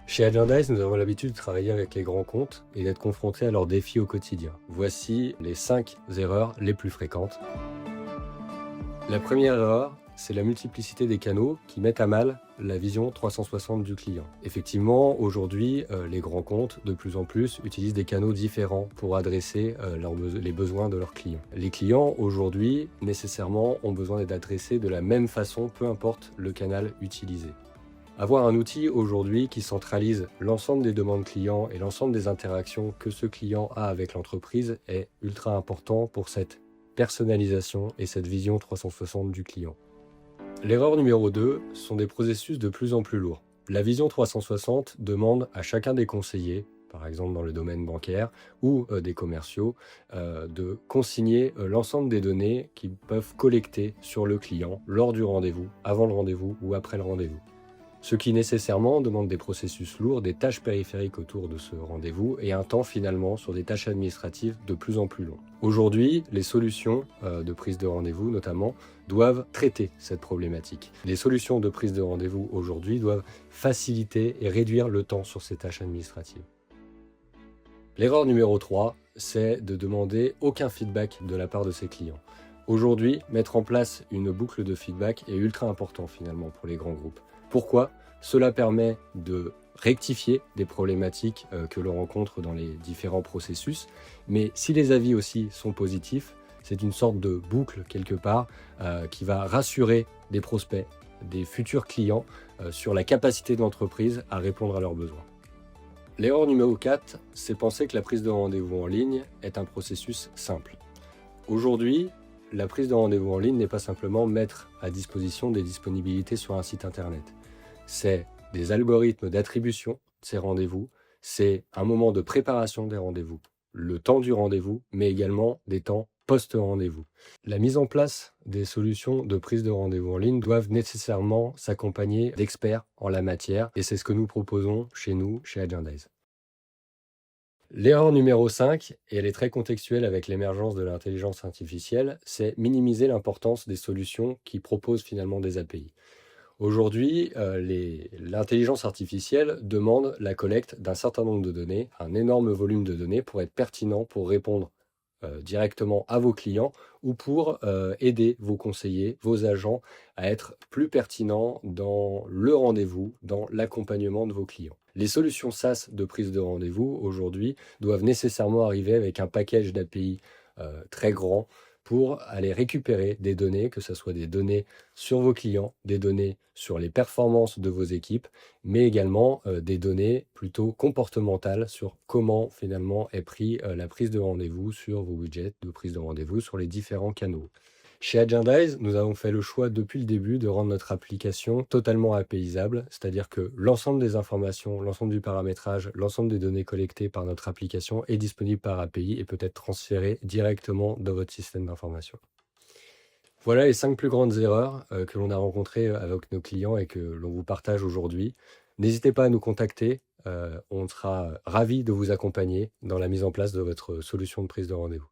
Chez Agendize, nous avons l'habitude de travailler avec les grands comptes et d'être confrontés à leurs défis au quotidien. Voici les 5 erreurs les plus fréquentes. La première erreur, c'est la multiplicité des canaux qui mettent à mal la vision 360 du client. Effectivement, aujourd'hui, les grands comptes, de plus en plus, utilisent des canaux différents pour adresser les besoins de leurs clients. Les clients, aujourd'hui, nécessairement, ont besoin d'être adressés de la même façon, peu importe le canal utilisé. Avoir un outil aujourd'hui qui centralise l'ensemble des demandes clients et l'ensemble des interactions que ce client a avec l'entreprise est ultra important pour cette personnalisation et cette vision 360 du client. L'erreur numéro 2 sont des processus de plus en plus lourds. La vision 360 demande à chacun des conseillers, par exemple dans le domaine bancaire ou des commerciaux, de consigner l'ensemble des données qu'ils peuvent collecter sur le client lors du rendez-vous, avant le rendez-vous ou après le rendez-vous. Ce qui nécessairement demande des processus lourds, des tâches périphériques autour de ce rendez-vous et un temps finalement sur des tâches administratives de plus en plus long. Aujourd'hui, les solutions de prise de rendez-vous notamment doivent traiter cette problématique. Les solutions de prise de rendez-vous aujourd'hui doivent faciliter et réduire le temps sur ces tâches administratives. L'erreur numéro 3, c'est de demander aucun feedback de la part de ses clients. Aujourd'hui, mettre en place une boucle de feedback est ultra important finalement pour les grands groupes. Pourquoi? Cela permet de rectifier des problématiques que l'on rencontre dans les différents processus, mais si les avis aussi sont positifs, c'est une sorte de boucle quelque part qui va rassurer des prospects, des futurs clients sur la capacité de l'entreprise à répondre à leurs besoins. L'erreur numéro 4, c'est penser que la prise de rendez-vous en ligne est un processus simple. Aujourd'hui, la prise de rendez-vous en ligne n'est pas simplement mettre à disposition des disponibilités sur un site internet. C'est des algorithmes d'attribution de ces rendez-vous, c'est un moment de préparation des rendez-vous, le temps du rendez-vous, mais également des temps post-rendez-vous. La mise en place des solutions de prise de rendez-vous en ligne doivent nécessairement s'accompagner d'experts en la matière et c'est ce que nous proposons chez nous, chez Agendize. L'erreur numéro 5, et elle est très contextuelle avec l'émergence de l'intelligence artificielle, c'est minimiser l'importance des solutions qui proposent finalement des API. Aujourd'hui, l'intelligence artificielle demande la collecte d'un certain nombre de données, un énorme volume de données pour être pertinent, pour répondre directement à vos clients ou pour aider vos conseillers, vos agents à être plus pertinents dans le rendez-vous, dans l'accompagnement de vos clients. Les solutions SaaS de prise de rendez-vous aujourd'hui doivent nécessairement arriver avec un package d'API très grand pour aller récupérer des données, que ce soit des données sur vos clients, des données sur les performances de vos équipes, mais également des données plutôt comportementales sur comment finalement est pris la prise de rendez-vous sur vos widgets de prise de rendez-vous sur les différents canaux. Chez Agendize, nous avons fait le choix depuis le début de rendre notre application totalement apaisable, c'est-à-dire que l'ensemble des informations, l'ensemble du paramétrage, l'ensemble des données collectées par notre application est disponible par API et peut être transféré directement dans votre système d'information. Voilà les 5 plus grandes erreurs que l'on a rencontrées avec nos clients et que l'on vous partage aujourd'hui. N'hésitez pas à nous contacter, on sera ravis de vous accompagner dans la mise en place de votre solution de prise de rendez-vous.